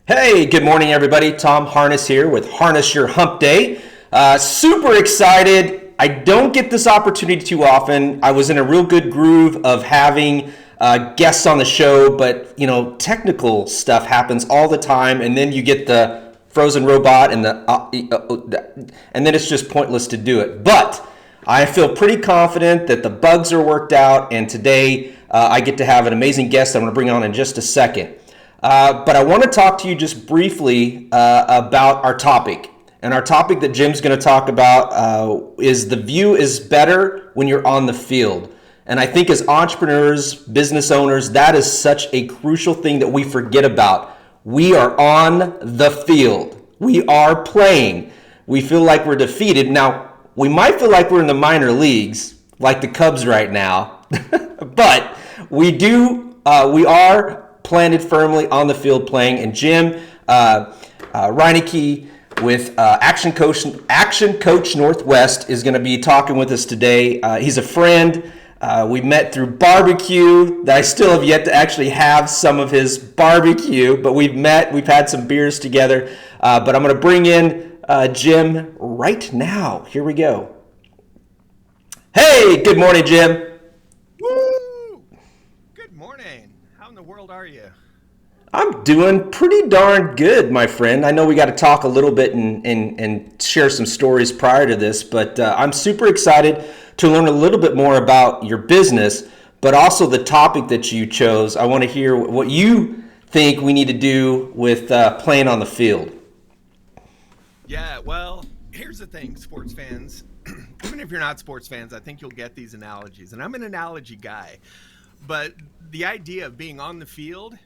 Hey, good morning, everybody. Tom Harness here with Harness Your Hump Day. Super excited. I don't get this opportunity too often. I was in a real good groove of having guests on the show, but technical stuff happens all the time, and then you get the frozen robot and then it's just pointless to do it. But I feel pretty confident that the bugs are worked out, and today I get to have an amazing guest that I'm going to bring on in just a second. But I want to talk to you just briefly about our topic. And our topic that Jim's going to talk about is the view is better when you're on the field. And I think as entrepreneurs, business owners, that is such a crucial thing that we forget about. We are on the field. We are playing. We feel like we're defeated. Now, we might feel like we're in the minor leagues, like the Cubs right now. But we are planted firmly on the field playing. And Jim Reincke with Action Coach Northwest is going to be talking with us today. He's a friend. We met through barbecue. I still have yet to actually have some of his barbecue, but we've met. We've had some beers together. But I'm going to bring in Jim right now. Here we go. Hey, good morning, Jim. Woo! Good morning. How in the world are you? I'm doing pretty darn good, my friend. I know we got to talk a little bit and share some stories prior to this, but I'm super excited to learn a little bit more about your business, but also the topic that you chose. I want to hear what you think we need to do with playing on the field. Yeah, well, here's the thing, sports fans. Even if you're not sports fans, I think you'll get these analogies. And I'm an analogy guy. But the idea of being on the field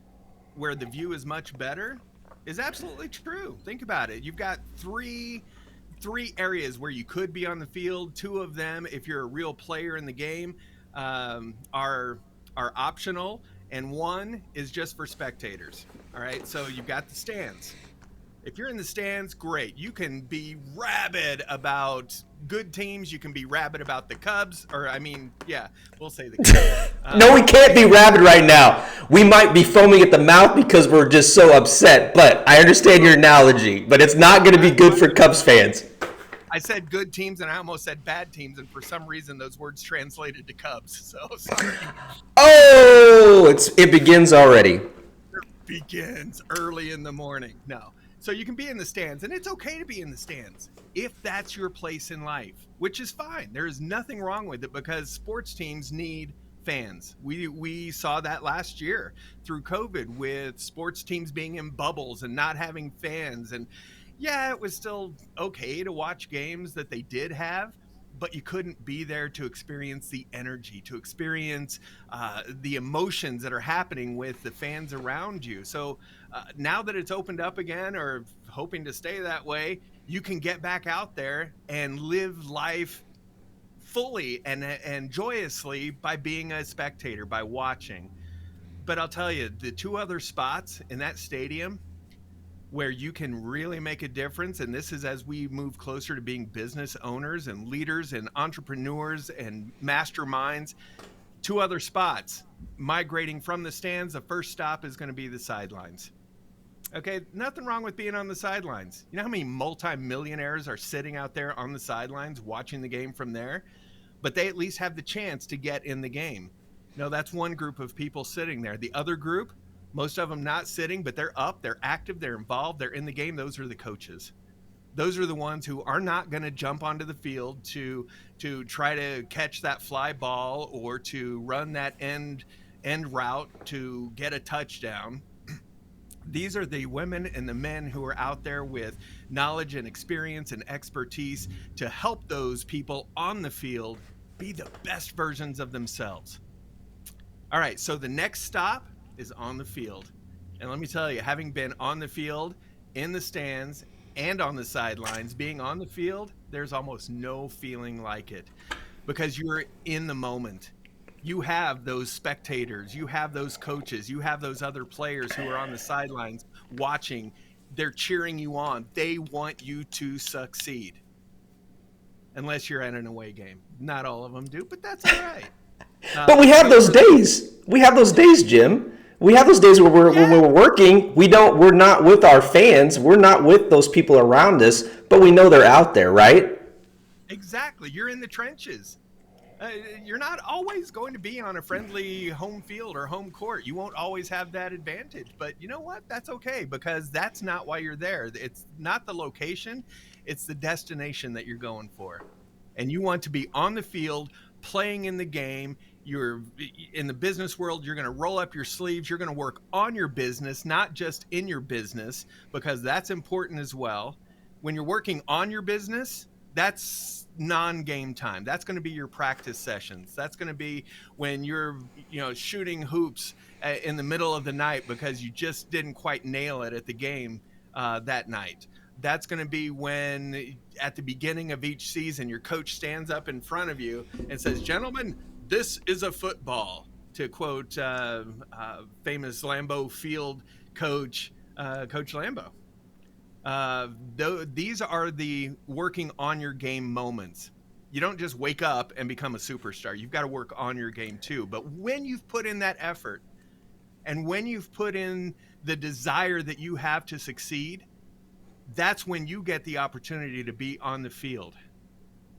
where the view is much better is absolutely true. Think about it. You've got three areas where you could be on the field. Two of them, if you're a real player in the game, are optional, and one is just for spectators. All right, so you've got the stands. If you're in the stands, great. You can be rabid about good teams. You can be rabid about the Cubs, or we'll say the Cubs. No, we can't be rabid right now. We might be foaming at the mouth because we're just so upset, but I understand your analogy, but it's not going to be good for Cubs fans. I said good teams, and I almost said bad teams, and for some reason those words translated to Cubs. So sorry. Oh, it begins already. It begins early in the morning. No. So you can be in the stands, and it's okay to be in the stands if that's your place in life, which is fine. There is nothing wrong with it because sports teams need fans. We saw that last year through COVID with sports teams being in bubbles and not having fans. And yeah, it was still okay to watch games that they did have, but you couldn't be there to experience the energy, to experience the emotions that are happening with the fans around you. So now that it's opened up again, or hoping to stay that way, you can get back out there and live life fully and joyously by being a spectator, by watching. But I'll tell you, the two other spots in that stadium where you can really make a difference, and this is as we move closer to being business owners and leaders and entrepreneurs and masterminds, two other spots migrating from the stands. The first stop is going to be the sidelines. Okay, nothing wrong with being on the sidelines. You know how many multimillionaires are sitting out there on the sidelines watching the game from there? But they at least have the chance to get in the game. No, that's one group of people sitting there. The other group, most of them not sitting, but they're up, they're active, they're involved, they're in the game. Those are the coaches. Those are the ones who are not going to jump onto the field to try to catch that fly ball or to run that end route to get a touchdown. These are the women and the men who are out there with knowledge and experience and expertise to help those people on the field be the best versions of themselves. All right, so the next stop is on the field. And let me tell you, having been on the field, in the stands, and on the sidelines, being on the field, there's almost no feeling like it because you're in the moment. You have those spectators, you have those coaches, you have those other players who are on the sidelines watching. They're cheering you on. They want you to succeed. Unless you're at an away game. Not all of them do, but that's all right. But we have those days. We have those days, Jim, We have those days where when Yeah, we're working, we're not with our fans, we're not with those people around us, but we know they're out there, right? exactly. You're in the trenches. You're not always going to be on a friendly home field or home court. You won't always have that advantage. But you know what? That's okay because that's not why you're there. It's not the location, it's the destination that you're going for. And you want to be on the field playing in the game. You're in the business world, you're going to roll up your sleeves, you're going to work on your business, not just in your business, because that's important as well. When you're working on your business, that's non-game time. That's going to be your practice sessions. That's going to be when you're, shooting hoops in the middle of the night because you just didn't quite nail it at the game that night. That's going to be when, at the beginning of each season, your coach stands up in front of you and says, "Gentlemen, this is a football." To quote famous Lambeau Field coach, Coach Lambeau. These are the working on your game moments. You don't just wake up and become a superstar. You've got to work on your game too. But when you've put in that effort and when you've put in the desire that you have to succeed, that's when you get the opportunity to be on the field.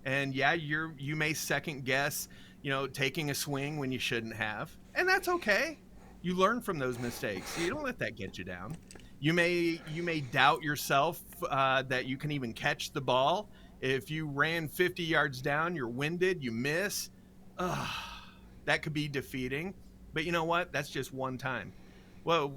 And yeah, you may second guess, taking a swing when you shouldn't have, and that's okay. You learn from those mistakes. You don't let that get you down. You may doubt yourself that you can even catch the ball. If you ran 50 yards down, you're winded, you miss. Ugh, that could be defeating. But you know what? That's just one time. Well,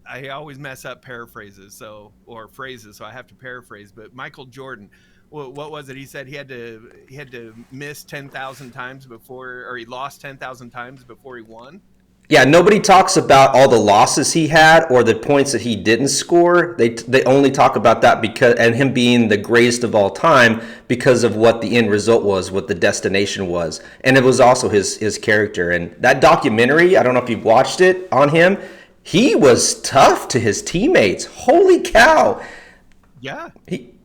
I always mess up paraphrases, or phrases, so I have to paraphrase. But Michael Jordan, what was it? He said he had to miss 10,000 times before, or he lost 10,000 times before he won. Yeah, nobody talks about all the losses he had or the points that he didn't score. They only talk about that because and him being the greatest of all time because of what the end result was, what the destination was, and it was also his character. And that documentary, I don't know if you've watched it on him. He was tough to his teammates. Holy cow! Yeah. He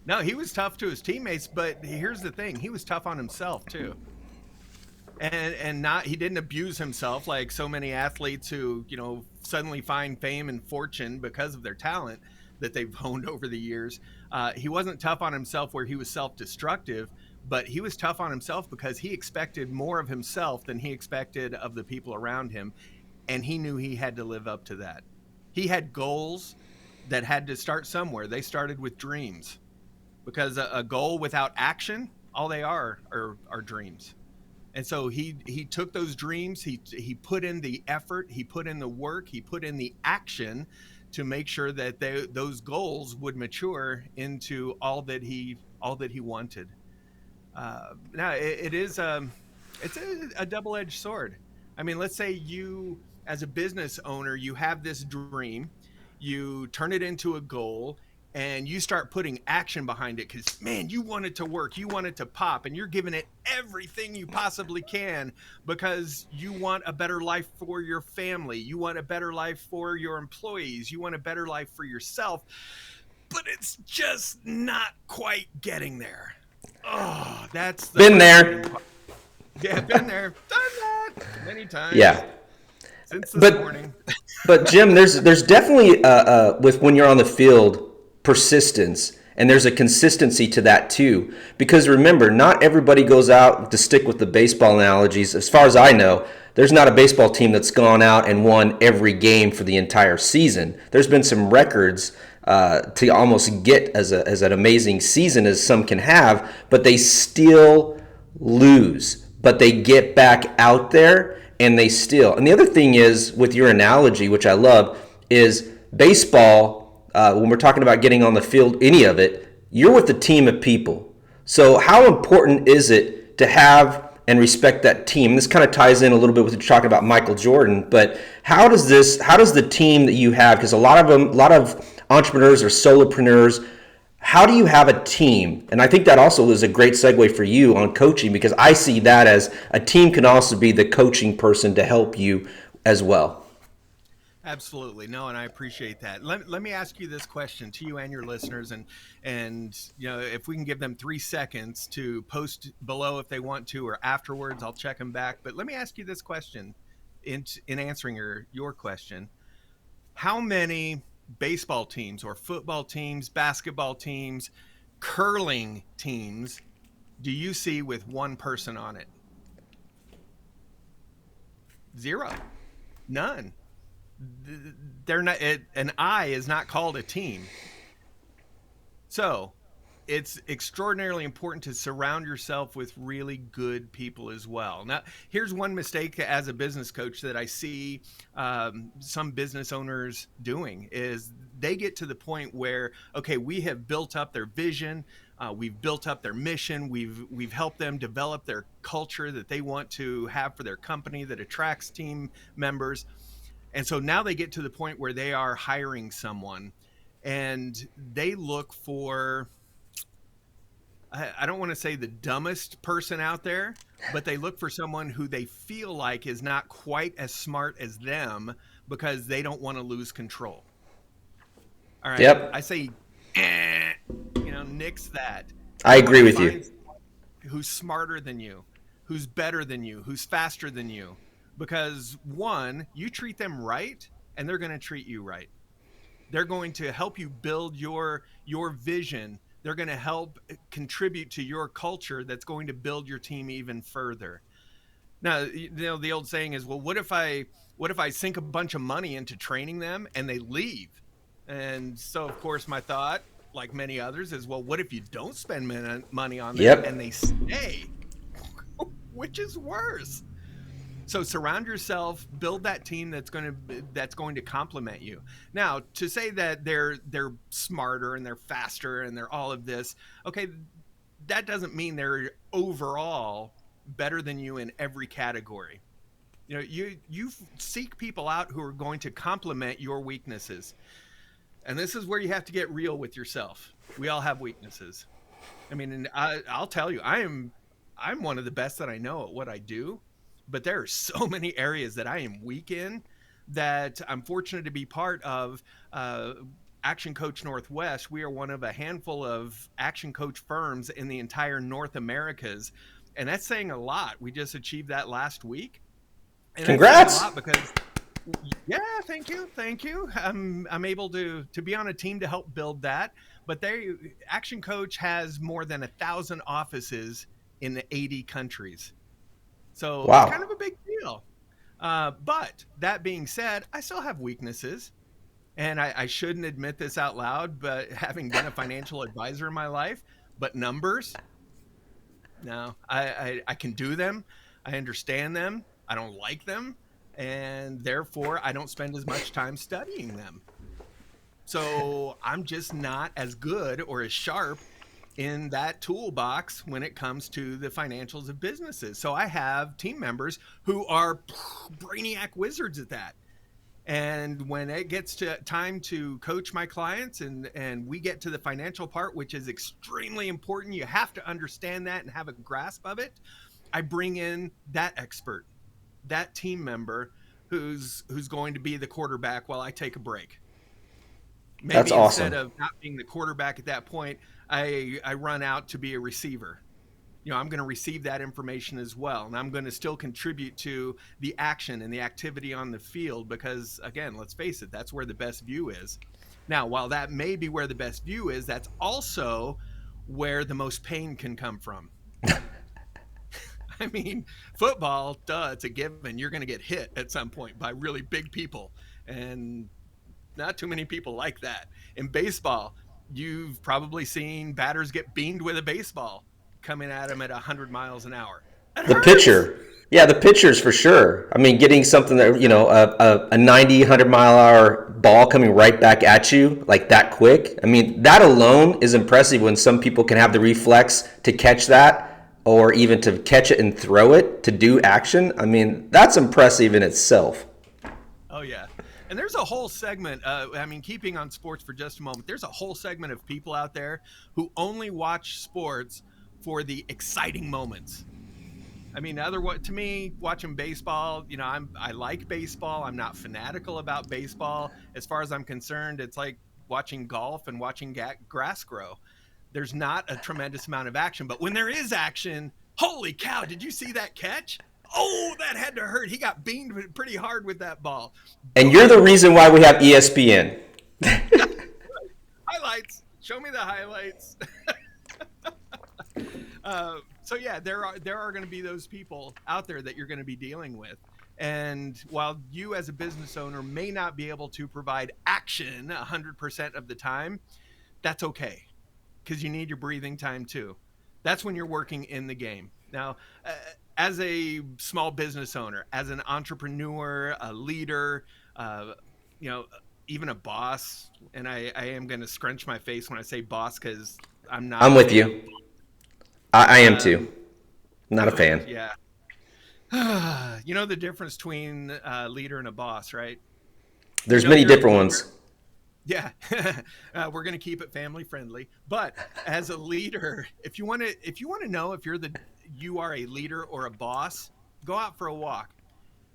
No, he was tough to his teammates, but here's the thing: he was tough on himself too. And not he didn't abuse himself like so many athletes who suddenly find fame and fortune because of their talent that they've honed over the years. He wasn't tough on himself where he was self-destructive, but he was tough on himself because he expected more of himself than he expected of the people around him, and he knew he had to live up to that. He had goals that had to start somewhere. They started with dreams, because a goal without action, all they are dreams. And so he took those dreams, he put in the effort, he put in the work, he put in the action to make sure that those goals would mature into all that he wanted. Now it is it's a double-edged sword. I mean, let's say you, as a business owner, you have this dream, you turn it into a goal, and you start putting action behind it because, man, you want it to work, you want it to pop, and you're giving it everything you possibly can because you want a better life for your family, you want a better life for your employees, you want a better life for yourself, but it's just not quite getting there. Oh, that's the been frustrating there. part. Yeah, been there, done that many times Yeah, since this but morning. But Jim, there's definitely with when you're on the field persistence, and there's a consistency to that too. Because remember, not everybody goes out to stick with the baseball analogies. As far as I know, there's not a baseball team that's gone out and won every game for the entire season. There's been some records to almost get as an amazing season as some can have, but they still lose. But they get back out there and they still. And the other thing is, with your analogy, which I love, is baseball. When we're talking about getting on the field, any of it, you're with a team of people. So how important is it to have and respect that team? This kind of ties in a little bit with what you're talking about Michael Jordan, but how does the team that you have, because a lot of entrepreneurs or solopreneurs, how do you have a team? And I think that also is a great segue for you on coaching, because I see that as a team can also be the coaching person to help you as well. Absolutely. No, and I appreciate that. Let me ask you this question to you and your listeners, and if we can give them 3 seconds to post below if they want to, or afterwards I'll check them back. But let me ask you this question. in answering your question, how many baseball teams or football teams, basketball teams, curling teams do you see with one person on it? Zero. None. They're not. An eye is not called a team. So it's extraordinarily important to surround yourself with really good people as well. Now, here's one mistake as a business coach that I see some business owners doing is they get to the point where, okay, we have built up their vision, we've built up their mission, we've helped them develop their culture that they want to have for their company that attracts team members, and so now they get to the point where they are hiring someone, and they look for, I don't want to say the dumbest person out there, but they look for someone who they feel like is not quite as smart as them because they don't want to lose control. All right. I Yep. say, nix that. I You want agree to with find you. someone who's smarter than you, who's better than you, who's faster than you. Because one, you treat them right and they're going to treat you right. They're going to help you build your vision. They're going to help contribute to your culture that's going to build your team even further. Now, the old saying is, well, what if I sink a bunch of money into training them and they leave? And so, of course, my thought, like many others, is, well, what if you don't spend money on them and Yep. they stay? Which is worse? So surround yourself, build that team that's going to complement you. Now, to say that they're smarter and they're faster and they're all of this, okay, that doesn't mean they're overall better than you in every category. You seek people out who are going to complement your weaknesses. And this is where you have to get real with yourself. We all have weaknesses. I mean, and I'll tell you, I'm one of the best that I know at what I do, but there are so many areas that I am weak in that I'm fortunate to be part of. Action Coach Northwest, we are one of a handful of action coach firms in the entire North Americas, and that's saying a lot. We just achieved that last week, and that's saying a Congrats. lot because, yeah, thank you. I'm able to be on a team to help build that. But Action Coach has more than 1,000 offices in the 80 countries, so it's kind Wow. of a big deal. But that being said, I still have weaknesses, and I shouldn't admit this out loud. But having been a financial advisor in my life, but numbers, no, I can do them. I understand them. I don't like them, and therefore I don't spend as much time studying them. So I'm just not as good or as sharp in that toolbox when it comes to the financials of businesses. So I have team members who are brainiac wizards at that. And when it gets to time to coach my clients and we get to the financial part, which is extremely important, you have to understand that and have a grasp of it. I bring in that expert, that team member who's going to be the quarterback while I take a break. That's Maybe instead awesome. of not being the quarterback at that point, I run out to be a receiver. I'm going to receive that information as well, and I'm going to still contribute to the action and the activity on the field because, again, let's face it, that's where the best view is. Now, while that may be where the best view is, that's also where the most pain can come from. I mean, football, duh, it's a given. You're going to get hit at some point by really big people, and not too many people like that. In baseball, you've probably seen batters get beamed with a baseball coming at them at 100 miles an hour. It The hurts. pitcher. Yeah, the pitchers for sure. I mean, getting something that, a 90, 100-mile-an-hour ball coming right back at you like that quick. I mean, that alone is impressive when some people can have the reflex to catch that or even to catch it and throw it to do action. I mean, that's impressive in itself. Oh, yeah. And there's a whole segment, I mean, keeping on sports for just a moment, there's a whole segment of people out there who only watch sports for the exciting moments. I mean, to me, watching baseball, I like baseball. I'm not fanatical about baseball. As far as I'm concerned, it's like watching golf and watching grass grow. There's not a tremendous amount of action, but when there is action, holy cow! Did you see that catch? Oh, that had to hurt. He got beamed pretty hard with that ball. And you're But the reason why we have ESPN. highlights. Show me the highlights. So yeah, there are going to be those people out there that you're going to be dealing with. And while you as a business owner may not be able to provide action 100% of the time, that's okay, because you need your breathing time too. That's when you're working in the game. Now, as a small business owner, as an entrepreneur, a leader, uh, you know, even a boss, and I am going to scrunch my face when I say boss because I'm not I'm a with fan of. you. I am Um, too. Not a Good, fan. yeah. You know the difference between a leader and a boss, right? You There's know many you're a different leader. ones. Yeah, we're going to keep it family friendly. But as a leader, if you want to know if you are a leader or a boss, go out for a walk.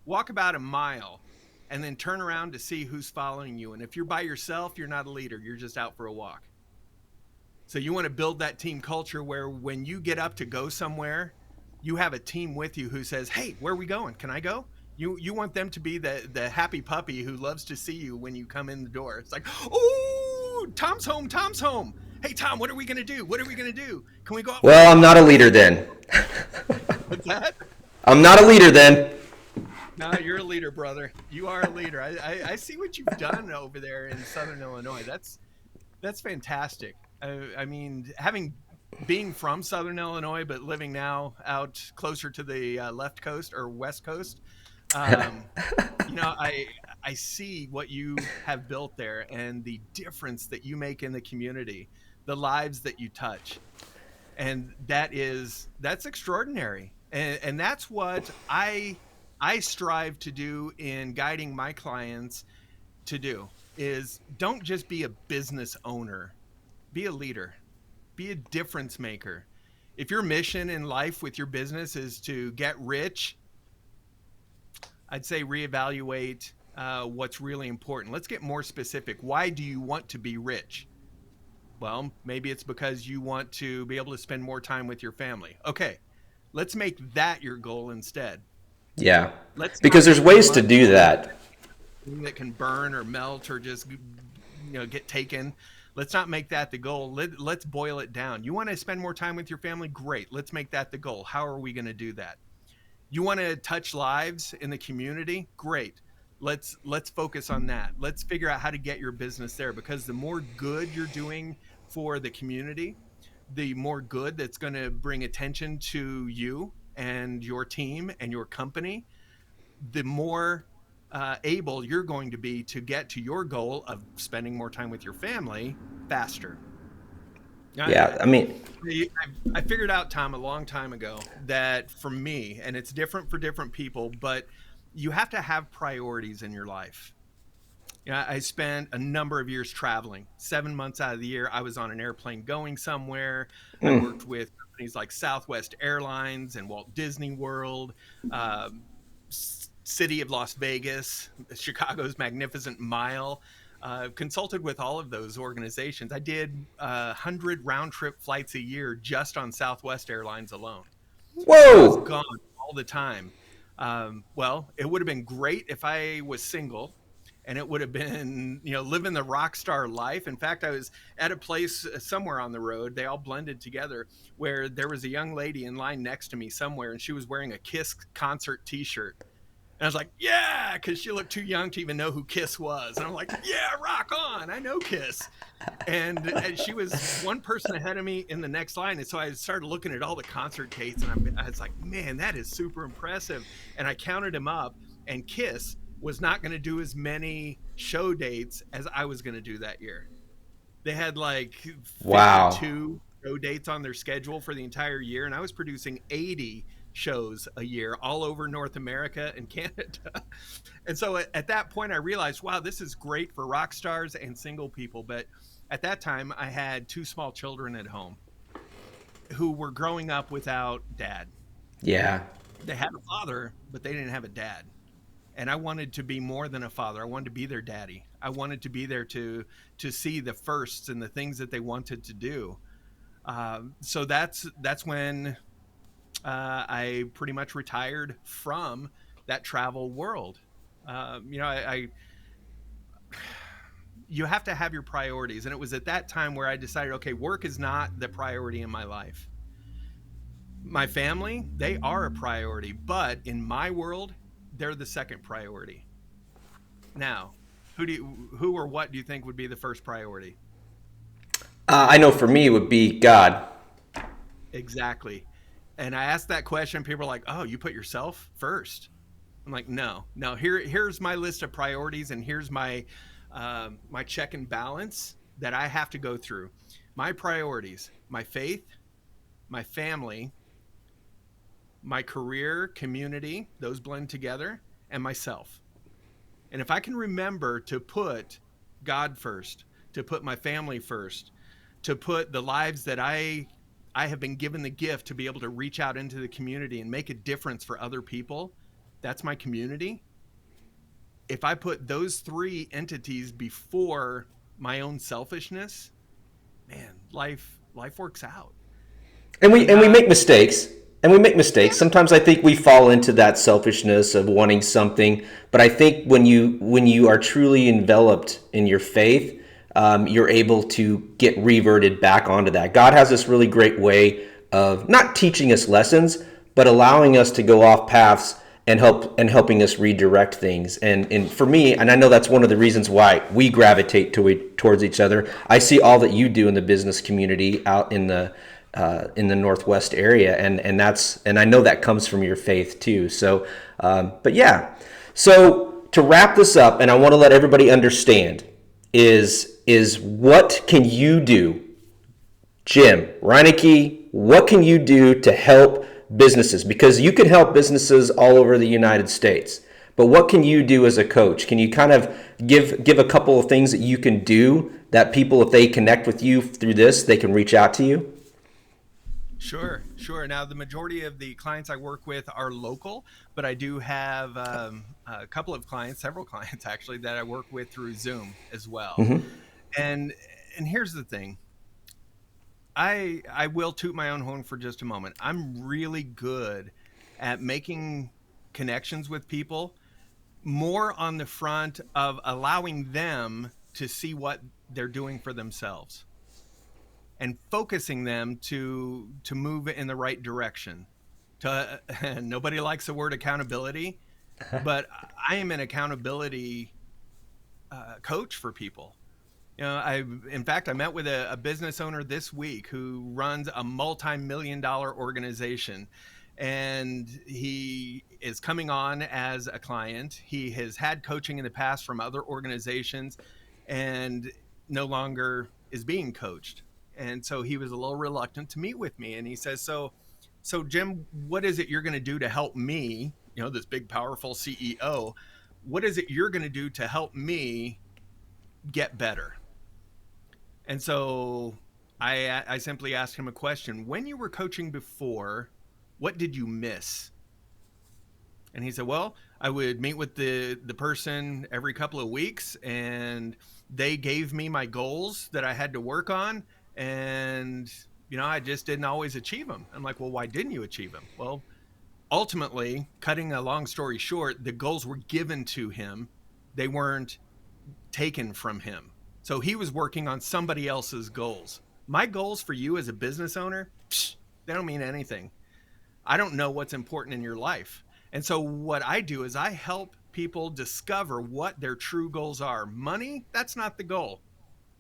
Walk about a mile, and then turn around to see who's following you. And if you're by yourself, you're not a leader. You're just out for a walk. So you want to build that team culture where when you get up to go somewhere, you have a team with you who says, "Hey, where are we going? Can I go?" You want them to be the happy puppy who loves to see you when you come in the door. It's like, "Oh, Tom's home. Tom's home. Hey, Tom, what are we going to do? What are we going to do? Can we go out for a Well, I'm not walk?" a leader then. What's that? I'm not a leader then. No, you're a leader, brother. You are a leader. I see what you've done over there in Southern Illinois. That's fantastic. I mean, having being from Southern Illinois, but living now out closer to the left coast or west coast, um, I see what you have built there and the difference that you make in the community, the lives that you touch, and that's extraordinary. And that's what I strive to do in guiding my clients to do is don't just be a business owner, be a leader, be a difference maker. If your mission in life with your business is to get rich, I'd say reevaluate what's really important. Let's get more specific. Why do you want to be rich? Well, maybe it's because you want to be able to spend more time with your family. Okay, let's make that your goal instead. Yeah. Let's not Because there's make the ways to money do that. that can burn or melt or just get taken. Let's not make that the goal. Let's boil it down. You want to spend more time with your family? Great. Let's make that the goal. How are we going to do that? You want to touch lives in the community? Great. Let's focus on that. Let's figure out how to get your business there, because the more good you're doing for the community, the more good that's going to bring attention to you and your team and your company, the more able you're going to be to get to your goal of spending more time with your family faster. Yeah. I, I mean, I figured out, Tom, a long time ago that for me, and it's different for different people, but you have to have priorities in your life. I spent a number of years traveling. 7 months out of the year, I was on an airplane going somewhere. I worked with companies like Southwest Airlines and Walt Disney World, um, City of Las Vegas, Chicago's Magnificent Mile. Consulted with all of those organizations. I did 100 round trip flights a year just on Southwest Airlines alone. So I was whoa. gone all the time. Well, it would have been great if I was single, and it would have been, living the rock star life. In fact, I was at a place somewhere on the road. They all blended together where there was a young lady in line next to me somewhere, and she was wearing a Kiss concert T-shirt. And I was like, yeah, because she looked too young to even know who Kiss was. And I'm like, yeah, rock on. I know Kiss. And she was one person ahead of me in the next line. And so I started looking at all the concert dates, and I was like, man, that is super impressive. And I counted them up, and Kiss was not going to do as many show dates as I was going to do that year. They had like Wow. 52 show dates on their schedule for the entire year, and I was producing 80 shows a year all over North America and Canada. And so at that point, I realized, wow, this is great for rock stars and single people. But at that time, I had two small children at home who were growing up without dad. Yeah. They had a father, but they didn't have a dad. And I wanted to be more than a father. I wanted to be their daddy. I wanted to be there to see the firsts and the things that they wanted to do. So that's when I pretty much retired from that travel world. I you have to have your priorities, and it was at that time where I decided, okay, work is not the priority in my life. My family, they are a priority, but in my world, they're the second priority. Now, who or what do you think would be the first priority? I know for me it would be God. Exactly. And I asked that question, people are like, "Oh, you put yourself first." I'm like, "No, no. Here's my list of priorities, and here's my check and balance that I have to go through. My priorities: my faith, my family, my career, community. Those blend together, and myself. And if I can remember to put God first, to put my family first, to put the lives that I have been given the gift to be able to reach out into the community and make a difference for other people, that's my community. If I put those three entities before my own selfishness, man, life works out. And we I'm and we not make mistakes. And we make Yeah, mistakes. Sometimes I think we fall into that selfishness of wanting something. But I think when you are truly enveloped in your faith, you're able to get reverted back onto that. God has this really great way of not teaching us lessons, but allowing us to go off paths and helping us redirect things. And for me, and I know that's one of the reasons why we gravitate towards each other. I see all that you do in the business community out in the Northwest area, and I know that comes from your faith too. So, but yeah. So to wrap this up, and I want to let everybody understand is what can you do, Jim Reincke? What can you do to help businesses? Because you can help businesses all over the United States. But what can you do as a coach? Can you kind of give a couple of things that you can do that people, if they connect with you through this, they can reach out to you? sure, sure. Now, the majority of the clients I work with are local, but I do have a couple of clients, several clients actually, that I work with through Zoom as well. And and here's the thing. I will toot my own horn for just a moment. I'm really good at making connections with people, more on the front of allowing them to see what they're doing for themselves and focusing them to move in the right direction. To nobody likes the word accountability, but I am an accountability coach for people. In fact, I met with a business owner this week who runs a multi-million-dollar organization, and he is coming on as a client. He has had coaching in the past from other organizations, and no longer is being coached. And so he was a little reluctant to meet with me. And he says, "So Jim, what is it you're going to do to help me? This big, powerful CEO. What is it you're going to do to help me get better?" And so I simply asked him a question. When you were coaching before, what did you miss? And he said, "Well, I would meet with the person every couple of weeks, and they gave me my goals that I had to work on, and I just didn't always achieve them." I'm like, "Well, why didn't you achieve them?" Well, ultimately, cutting a long story short, the goals were given to him. They weren't taken from him. So he was working on somebody else's goals. My goals for you as a business owner, they don't mean anything. I don't know what's important in your life. And so what I do is I help people discover what their true goals are. Money, that's not the goal.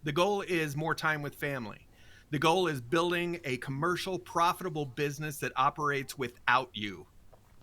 The goal is more time with family. The goal is building a commercial, profitable business that operates without you.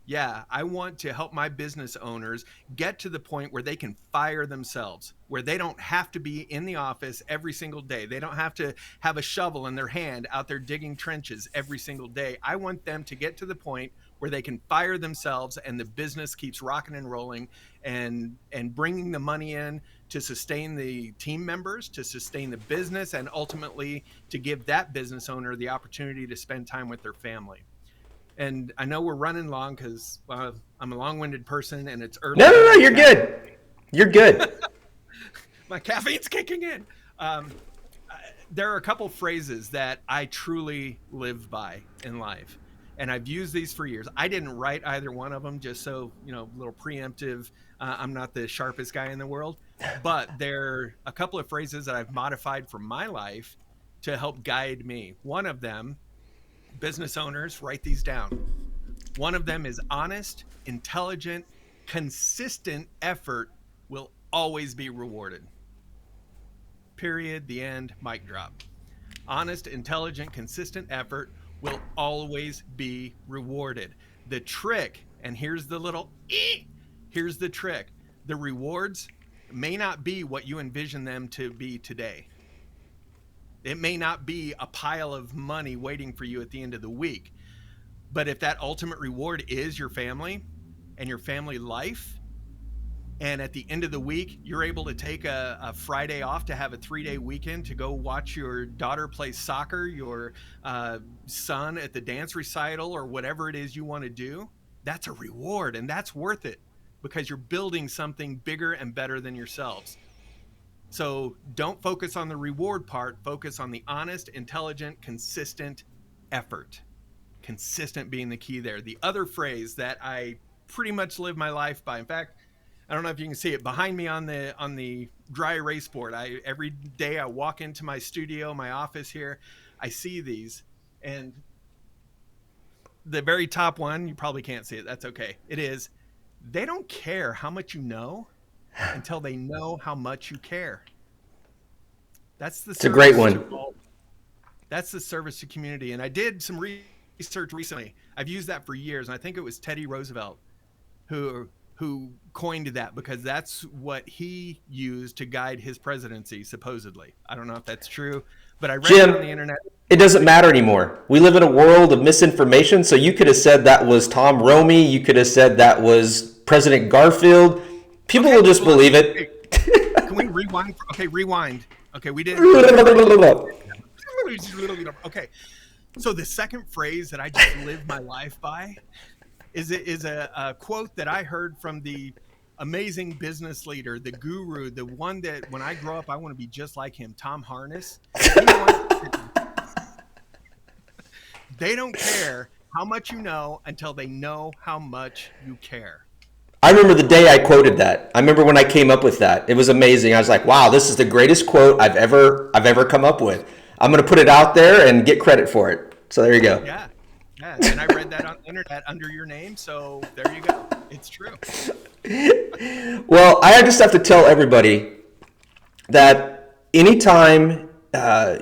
Yeah, I want to help my business owners get to the point where they can fire themselves, where they don't have to be in the office every single day. They don't have to have a shovel in their hand out there digging trenches every single day. I want them to get to the point where they can fire themselves and the business keeps rocking and rolling, and bringing the money in to sustain the team members, to sustain the business, and ultimately to give that business owner the opportunity to spend time with their family. And I know we're running long because I'm a long-winded person and it's No, early no, and no, you're good. You're good. my caffeine's kicking in. Um, there are a couple phrases that I truly live by in life. and I've used these for years. I didn't write either one of them, just so, little preemptive. I'm not the sharpest guy in the world, but they're a couple of phrases that I've modified for my life to help guide me. One of them, business owners, write these down. One of them is honest, intelligent, consistent effort will always be rewarded. Period. The end. Mic drop. Honest, intelligent, consistent effort will always be rewarded. The trick, and here's the little, here's the trick. The rewards may not be what you envision them to be today. It may not be a pile of money waiting for you at the end of the week. But if that ultimate reward is your family and your family life, and at the end of the week, you're able to take a Friday off to have a 3-day weekend to go watch your daughter play soccer, your son at the dance recital, or whatever it is you want to do, that's a reward, and that's worth it because you're building something bigger and better than yourselves. So don't focus on the reward part. Focus on the honest, intelligent, consistent effort. Consistent being the key there. The other phrase that I pretty much live my life by, in fact, I don't know if you can see it behind me on the dry erase board. Every day I walk into my studio, my office here, I see these, and the very top one, you probably can't see it. That's okay. It is, they don't care how much you know until they know how much you care. That's the It's a great service one. That's the service to community. And I did some research recently. I've used that for years, and I think it was Teddy Roosevelt who coined that, because that's what he used to guide his presidency, supposedly. I don't know if that's true, but I read it on the Jim, internet. it doesn't matter anymore. We live in a world of misinformation. So you could have said that was Tom Romey. You could have said that was President Garfield. People Okay, will just well, believe okay, it. can we rewind? Okay, rewind. Okay, we didn't. Okay, so the second phrase that I just live my life by is a quote that I heard from the amazing business leader, the guru, the one that when I grow up, I want to be just like him, Tom Harness. They don't care how much you know until they know how much you care. I remember the day I quoted that. I remember when I came up with that. It was amazing. I was like, "Wow, this is the greatest quote I've ever come up with." I'm going to put it out there and get credit for it. So there you go. Yeah. Yeah. And I read that on the internet under your name. So there you go. It's true. Well, I just have to tell everybody that anytime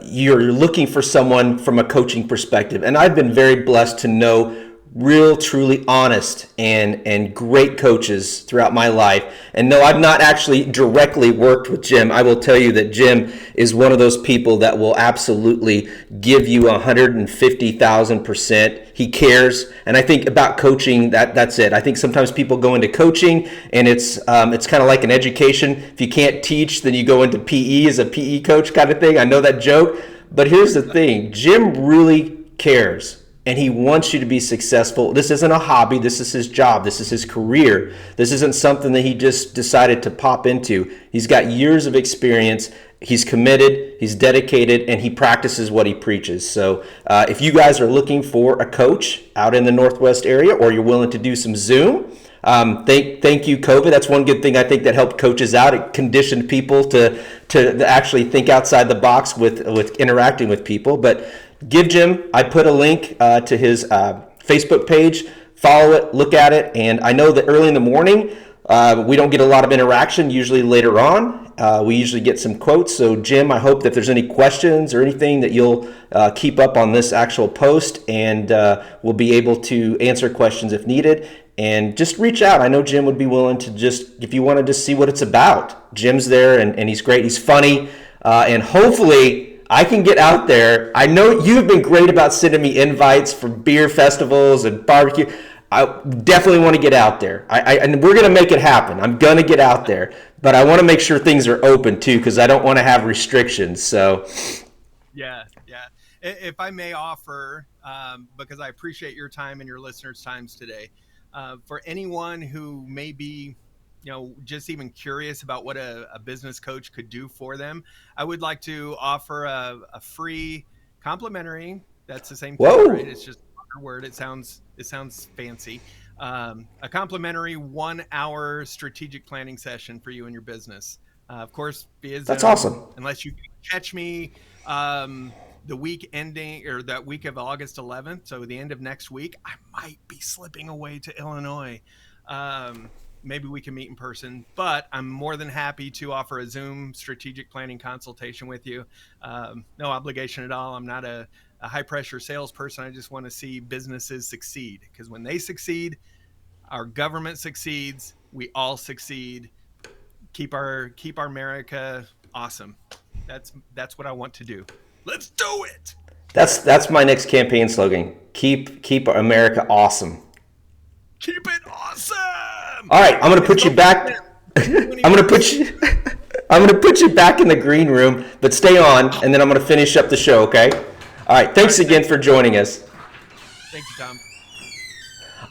you're looking for someone from a coaching perspective, and I've been very blessed to know real, truly honest and great coaches throughout my life. And no, I've not actually directly worked with Jim. I will tell you that Jim is one of those people that will absolutely give you 150,000%. He cares, and I think about coaching, that's it. I think sometimes people go into coaching, and it's kind of like an education. If you can't teach, then you go into PE as a PE coach kind of thing. I know that joke, but here's the thing: Jim really cares. And he wants you to be successful. This isn't a hobby. This is his job. This is his career. This isn't something that he just decided to pop into. He's got years of experience. He's committed. He's dedicated, and he practices what he preaches. So if you guys are looking for a coach out in the Northwest area, or you're willing to do some Zoom, thank you, COVID. That's one good thing I think that helped coaches out. It conditioned people to actually think outside the box with interacting with people. But give Jim, I put a link to his Facebook page. Follow it, look at it, and I know that early in the morning we don't get a lot of interaction. Usually later on, we usually get some quotes. So Jim, I hope that there's any questions or anything that you'll keep up on this actual post, and we'll be able to answer questions if needed. And just reach out. I know Jim would be willing to if you want to just see what it's about. Jim's there, and he's great. He's funny, and hopefully I can get out there. I know you've been great about sending me invites for beer festivals and barbecue. I definitely want to get out there. And we're going to make it happen. I'm going to get out there. But I want to make sure things are open, too, because I don't want to have restrictions. So, Yeah. If I may offer, because I appreciate your time and your listeners' times today, for anyone who may be just even curious about what a business coach could do for them, I would like to offer a free complimentary. That's the same thing, whoa. right? It's just your word. It sounds fancy. A complimentary 1 hour strategic planning session for you and your business. Of course, via That's Zoom, awesome. unless you catch me the week ending or that week of August 11th. So the end of next week, I might be slipping away to Illinois. Maybe we can meet in person, but I'm more than happy to offer a Zoom strategic planning consultation with you. No obligation at all. I'm not a high pressure salesperson. I just want to see businesses succeed, because when they succeed, our government succeeds, we all succeed. Keep our America awesome. That's what I want to do. Let's do it. That's my next campaign slogan. Keep America awesome. Keep it awesome. All right, I'm gonna put you back. I'm gonna put you back in the green room, but stay on, and then I'm gonna finish up the show. Okay. All right. Thanks again for joining us. Thank you, Tom.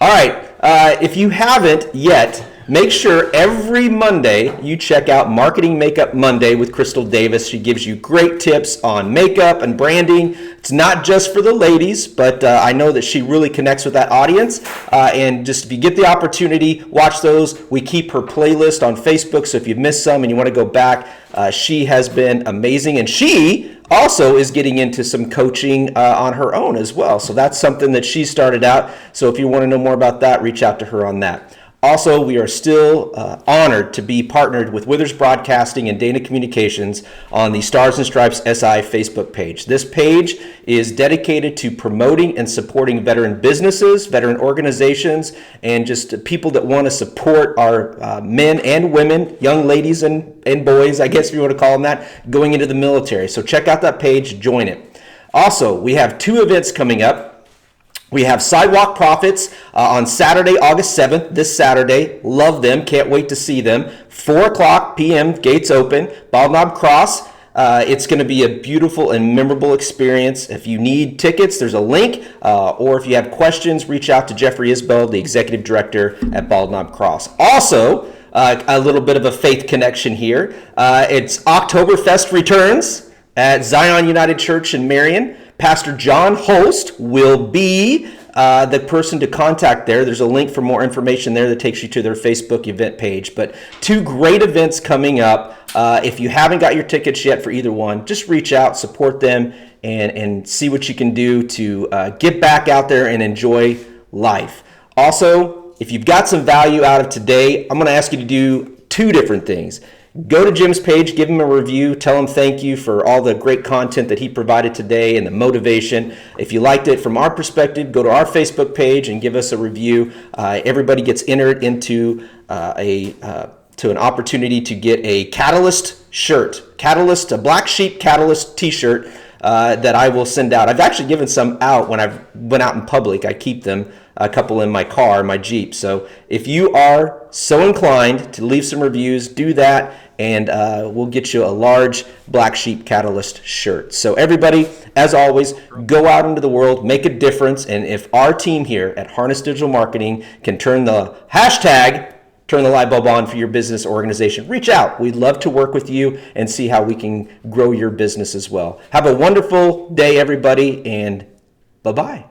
All right. If you haven't yet, make sure every Monday you check out Marketing Makeup Monday with Crystal Davis. She gives you great tips on makeup and branding. It's not just for the ladies, but I know that she really connects with that audience. And just if you get the opportunity, watch those. We keep her playlist on Facebook, so if you've missed some and you want to go back, she has been amazing. And she also is getting into some coaching on her own as well. So that's something that she started out. So if you want to know more about that, reach out to her on that. Also, we are still honored to be partnered with Withers Broadcasting and Dana Communications on the Stars and Stripes SI Facebook page. This page is dedicated to promoting and supporting veteran businesses, veteran organizations, and just people that want to support our men and women, young ladies and boys, I guess if you want to call them that, going into the military. So check out that page, join it. Also, we have 2 events coming up. We have Sidewalk Profits on Saturday, August 7th, this Saturday. Love them. Can't wait to see them. 4 o'clock p.m., gates open. Bald Knob Cross. It's going to be a beautiful and memorable experience. If you need tickets, there's a link. Or if you have questions, reach out to Jeffrey Isbell, the Executive Director at Bald Knob Cross. Also, a little bit of a faith connection here. It's Oktoberfest returns at Zion United Church in Marion. Pastor John Holst will be the person to contact there. There's a link for more information there that takes you to their Facebook event page. But 2 great events coming up. If you haven't got your tickets yet for either one, just reach out, support them, and see what you can do to get back out there and enjoy life. Also, if you've got some value out of today, I'm going to ask you to do 2 different things. Go to Jim's page, give him a review, tell him thank you for all the great content that he provided today and the motivation. If you liked it from our perspective, go to our Facebook page and give us a review. Everybody gets entered into an opportunity to get a Catalyst shirt, a Black Sheep Catalyst t-shirt that I will send out. I've actually given some out when I've went out in public. I keep them, a couple in my car, my Jeep. So if you are so inclined to leave some reviews, do that, and we'll get you a large Black Sheep Catalyst shirt. So everybody, as always, go out into the world, make a difference, and if our team here at Harness Digital Marketing can turn the light bulb on for your business or organization, reach out. We'd love to work with you and see how we can grow your business as well. Have a wonderful day, everybody, and bye-bye.